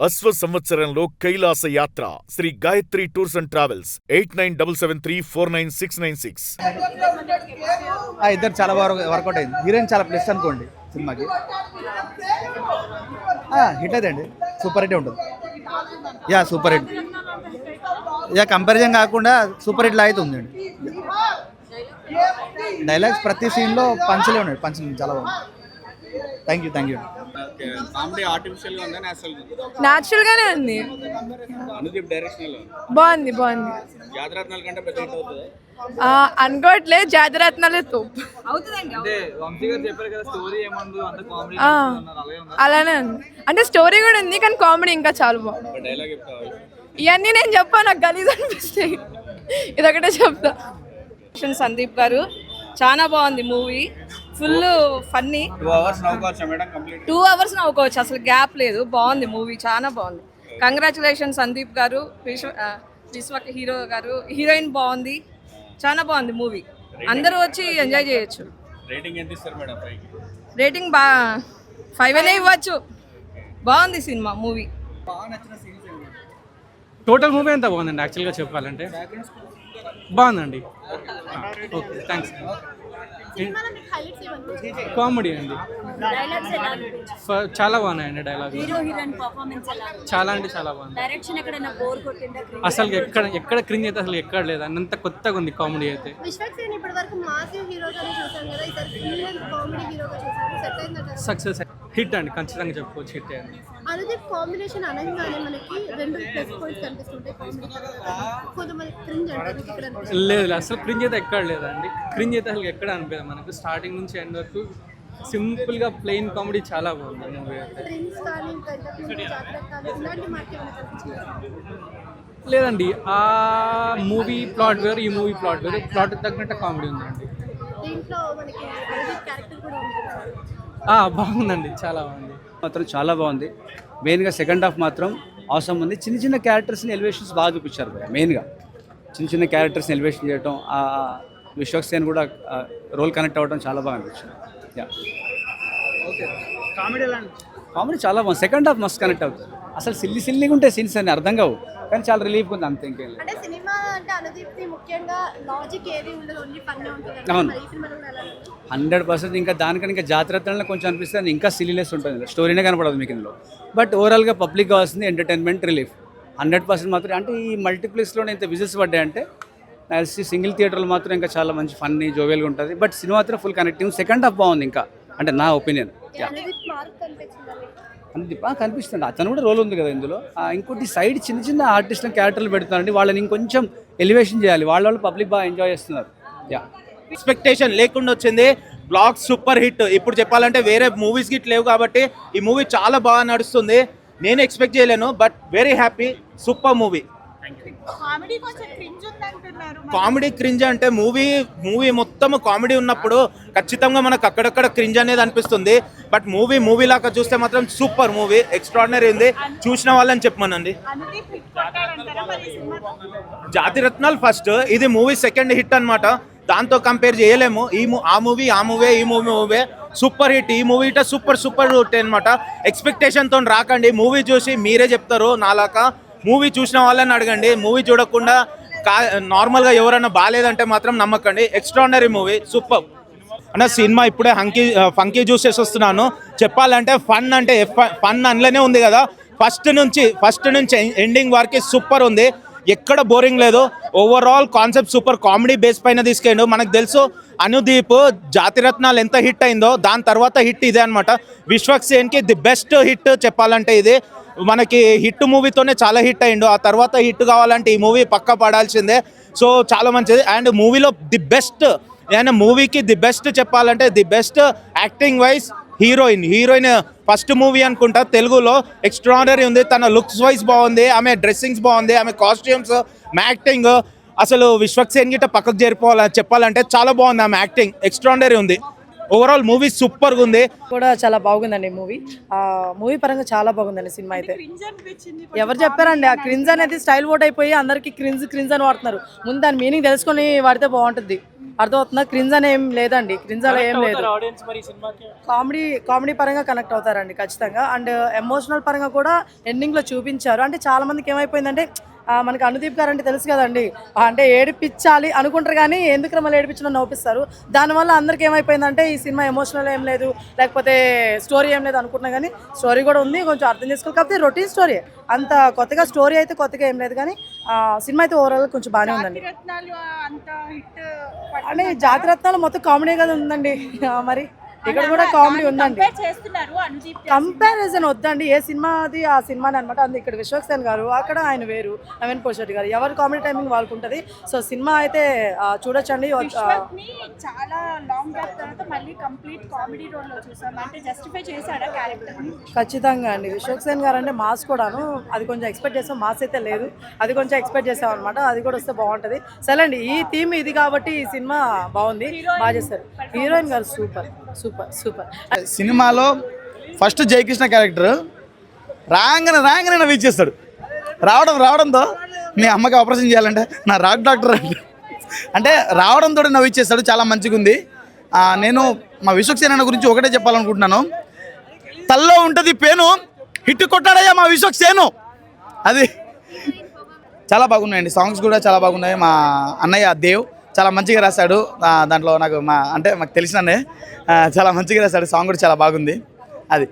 అశ్వ సంవత్సరంలో కైలాస యాత్ర Shri Gayatri tours and travels 8977349696. ఇద్దరు చాలా బాగా వర్కౌట్ అయింది. హీరోయిన్ చాలా ప్లస్ అనుకోండి సినిమాకి. హిట్ అదండి, సూపర్ హిట్ ఉంటుంది. Super hit. కంపారిజన్ కాకుండా సూపర్ హిట్ లాగా ఉందండి. డైలాగ్స్ ప్రతి సీన్లో పంచులే ఉన్నాయి. పంచులు చాలా బాగుంది. Thank you. న్యాచురల్ గానే ఉంది. బాగుంది. అనుకోవట్లే జాతిరత్నాలే తోపు అలానే ఉంది. అంటే స్టోరీ కూడా ఉంది కానీ కామెడీ ఇంకా చాలా బాగుంది. ఇవన్నీ నేను చెప్పా, నాకు గలీజ్ అనిపిస్తాయి. ఇదొకటే చెప్తా. సందీప్ గారు చాలా బాగుంది మూవీ. Full funny. 2 hours నవ్వుకోవచ్చు, అసలు గ్యాప్ లేదు. బాగుంది మూవీ, చాలా బాగుంది. కంగ్రాచులేషన్ సందీప్ గారు, విశ్వక్ హీరో గారు, హీరోయిన్ బాగుంది, చాలా బాగుంది మూవీ. అందరూ వచ్చి ఎంజాయ్ చేయొచ్చు. రేటింగ్ 5 అనే ఇవ్వచ్చు. బాగుంది సినిమా మూవీ. టోటల్ మూవీ అంతా బాగుందండి. యాక్చువల్గా చెప్పాలంటే బాగుందండి. Okay, thanks. కామెడీ అండి, చాలా బాగున్నాయండి డైలాగ్. చాలా అంటే చాలా బాగుంది. అసలు ఎక్కడ క్రింజ్ అయితే అసలు ఎక్కడ లేదు, అంత కొత్తగా ఉంది కామెడీ అయితే. సక్సెస్ హిట్ అండి, ఖచ్చితంగా చెప్పుకోవచ్చు హిట్ అయింది. లేదు అసలు క్రింజ్ అయితే ఎక్కడ లేదండి. క్రింజ్ అయితే అసలు ఎక్కడ అనిపించదు మనకు. స్టార్టింగ్ నుంచి ఎండ్ వరకు సింపుల్ గా ప్లెయిన్ కామెడీ చాలా బాగుంది మూవీ అయితే. లేదండి, ఆ మూవీ ప్లాట్ వేరు, ఈ మూవీ ప్లాట్ వేరు. ప్లాట్ తగ్గినట్టు కామెడీ ఉందండి. బాగుందండి, చాలా బాగుంది. మాత్రం చాలా బాగుంది. మెయిన్గా సెకండ్ హాఫ్ మాత్రం అవసరం ఉంది. చిన్న క్యారెక్టర్స్ని ఎలివేషన్స్ బాగా చూపించారు. మెయిన్గా చిన్న క్యారెక్టర్స్ని ఎలివేషన్ చేయడం, విశ్వక్ సేన్ కూడా రోల్ కనెక్ట్ అవ్వడం చాలా బాగా అనిపించింది. కామెడీ చాలా బాగుంది. సెకండ్ హాఫ్ మస్తు కనెక్ట్ అవుతుంది. అసలు సిల్లీగా ఉంటే సీన్స్ అన్ని అర్థం కావు, కానీ చాలా రిలీఫ్గా ఉంది, అంతే. ఇంకేం లేదు. అవును, 100%. ఇంకా దానికన్నా ఇంకా జాతరత్నంలో కొంచెం అనిపిస్తుంది, ఇంకా సిలీనెస్ ఉంటుంది. స్టోరీనే కనపడదు మీకు ఇందులో. బట్ ఓవరాల్గా పబ్లిక్ కావాల్సింది ఎంటర్టైన్మెంట్, రిలీఫ్. 100% మాత్రం. అంటే ఈ మల్టీప్లెక్స్లోనే ఇంత విజిల్స్ పడ్డాయంటే నాకు సింగిల్ థియేటర్లో మాత్రం ఇంకా చాలా మంచి ఫన్నీ జోవియల్గా ఉంటుంది. బట్ సినిమా మాత్రం ఫుల్ కనెక్టింగ్. సెకండ్ హాఫ్ బాగుంది ఇంకా, అంటే నా ఒపీనియన్. కనిపిస్తుంది, అతను కూడా రోల్ ఉంది కదా ఇందులో. ఇంకోటి సైడ్ చిన్న ఆర్టిస్టులను క్యారెక్టర్లు పెడుతున్నారండి, వాళ్ళని ఇంకొంచెం ఎలివేషన్ చేయాలి. వాళ్ళ పబ్లిక్ బాగా ఎంజాయ్ చేస్తున్నారు. ఎక్స్పెక్టేషన్ లేకుండా వచ్చింది. Blog super hit. ఇప్పుడు చెప్పాలంటే వేరే మూవీస్ గిట్ లేవు కాబట్టి ఈ మూవీ చాలా బాగా నడుస్తుంది. నేను ఎక్స్పెక్ట్ చేయలేను, but very happy. Super movie. Comedy cringe అంటే మూవీ మొత్తం కామెడీ ఉన్నప్పుడు ఖచ్చితంగా మనకు అక్కడక్కడ క్రింజ్ అనేది అనిపిస్తుంది. బట్ మూవీ లాగా చూస్తే మాత్రం సూపర్ మూవీ, ఎక్స్ట్రాడినరీ ఉంది. చూసిన వాళ్ళని చెప్పమనండి. జాతిరత్నాలు ఫస్ట్, ఇది మూవీ సెకండ్ హిట్ అన్నమాట. దాంతో కంపేర్ చేయలేము. ఆ మూవీ సూపర్ హిట్. ఈ మూవీ సూపర్ హిట్ అనమాట. ఎక్స్పెక్టేషన్తో రాకండి. మూవీ చూసి మీరే చెప్తారు. నాలాగా మూవీ చూసిన వాళ్ళని అడగండి. మూవీ చూడకుండా నార్మల్గా ఎవరైనా బాగాలేదంటే మాత్రం నమ్మకండి. ఎక్స్ట్రాడినరీ మూవీ, సూపర్ అన్న. సినిమా ఇప్పుడే ఫంకీ చూసేసి వస్తున్నాను. చెప్పాలంటే ఫన్ అంటే ఫన్ అందులోనే ఉంది కదా. ఫస్ట్ నుంచి ఎండింగ్ వరకు సూపర్ ఉంది. ఎక్కడ బోరింగ్ లేదు. Overall concept super. Comedy base పైన తీసుకెళ్ళు. మనకు తెలుసు అనుదీప్ జాతిరత్నాలు ఎంత హిట్ అయిందో, దాని తర్వాత హిట్ ఇదే అనమాట. విశ్వక్ సేన్కి ది బెస్ట్ హిట్ చెప్పాలంటే ఇది. మనకి హిట్ మూవీతోనే చాలా హిట్ అయిండు. ఆ తర్వాత హిట్ కావాలంటే ఈ మూవీ పక్కా పడాల్సిందే. సో చాలా మంచిది. అండ్ మూవీలో ది బెస్ట్, అండ్ మూవీకి ది బెస్ట్ చెప్పాలంటే the best acting wise heroine first movie అనుకుంటా తెలుగులో. ఎక్స్ట్రాడినరీ ఉంది. తన లుక్స్ వైజ్ బాగుంది, ఆమె డ్రెస్సింగ్స్ బాగుంది, ఆమె కాస్ట్యూమ్స్, యాక్టింగ్. అసలు విశ్వక్ సేన్ గిట్ట పక్కకు చేరిపోవాలని చెప్పాలంటే చాలా బాగుంది. ఆమె యాక్టింగ్ ఎక్స్ట్రాడినరీ ఉంది. ఓవరాల్ మూవీ సూపర్గా ఉంది. కూడా చాలా బాగుందండి మూవీ పరంగా చాలా బాగుందండి సినిమా అయితే. ఎవరు చెప్పారండి ఆ క్రింజ్ అనేది స్టైల్ ఓట్ అయిపోయి అందరికి క్రింజ్ అని వాడుతున్నారు. ముందు దాని మీనింగ్ తెలుసుకొని వాడితే బాగుంటుంది. అర్థమవుతుందా? క్రింజ్ అని ఏం లేదండి, క్రింజ్ అలా ఏం లేదు. కామెడీ పరంగా కనెక్ట్ అవుతారండి ఖచ్చితంగా. అండ్ ఎమోషనల్ పరంగా కూడా ఎండింగ్లో చూపించారు. అంటే చాలా మందికి ఏమైపోయిందంటే మనకి అనుదీప్ గారు అంటే తెలుసు కదండి, అంటే ఏడిపించాలి అనుకుంటారు కానీ ఎందుకు మళ్ళీ ఏడిపించడం నవ్విస్తారు. దానివల్ల అందరికి ఏమైపోయిందంటే ఈ సినిమా ఎమోషనల్ ఏం లేదు, లేకపోతే స్టోరీ ఏం లేదు అనుకుంటున్నా కానీ స్టోరీ కూడా ఉంది, కొంచెం అర్థం చేసుకోవాలి. కాకపోతే రొటీన్ స్టోరీ, అంత కొత్తగా స్టోరీ అయితే కొత్తగా ఏం లేదు కానీ సినిమా అయితే ఓవరాల్ కొంచెం బాగానే ఉందండి. అంటే జాతిరత్నాలు మొత్తం కామెడీ కదా ఉందండి. మరి ఇక్కడ కూడా కామెడీ ఉందండి. కంపారిజన్ వద్దండి, ఏ సినిమాది ఆ సినిమాని అనమాట. అందుకే ఇక్కడ విశ్వక్సేన్ గారు, అక్కడ ఆయన వేరు, నవీన్ పోషెట్టి గారు, ఎవరి కామెడీ టైమింగ్ వాళ్ళకు ఉంటుంది. సో సినిమా అయితే చూడొచ్చండి. చాలా లాంగ్ గ్యాప్ తర్వాత మళ్ళీ కంప్లీట్ కామెడీ రోల్ లో చూసాం. అంటే జస్టిఫై చేశాడా క్యారెక్టర్? ఖచ్చితంగా అండి. విశ్వక్సేన్ గారు అంటే మాస్ కూడాను, అది కొంచెం ఎక్స్పెక్ట్ చేస్తాం. మాస్ అయితే లేదు, అది కొంచెం ఎక్స్పెక్ట్ చేసాం అనమాట. అది కూడా వస్తే బాగుంటుంది. సరే అండి, ఈ థీమ్ ఇది కాబట్టి ఈ సినిమా బాగుంది, బాగా చేస్తారు. హీరోయిన్ గారు సూపర్ సూపర్ సూపర్. సినిమాలో ఫస్ట్ జయకృష్ణ క్యారెక్టర్ రాగానే నవ్విచ్చేస్తాడు. రావడంతో మీ అమ్మకి ఆపరేషన్ చేయాలంటే నా రాక్ డాక్టర్ అంటే రావడంతో నవ్విచ్చేస్తాడు. చాలా మంచిగా ఉంది. నేను మా విశ్వక్సేన గురించి ఒకటే చెప్పాలనుకుంటున్నాను. తల్లో ఉంటుంది పేను, హిట్ కొట్టాడయ్యా మా విశ్వక్సేను. అది చాలా బాగున్నాయండి. సాంగ్స్ కూడా చాలా బాగున్నాయి. మా అన్నయ్య దేవ్ చాలా మంచిగా రాశాడు. దాంట్లో నాకు మాకు తెలిసిననే చాలా మంచిగా రాశాడు. సాంగ్ కూడా చాలా బాగుంది. అది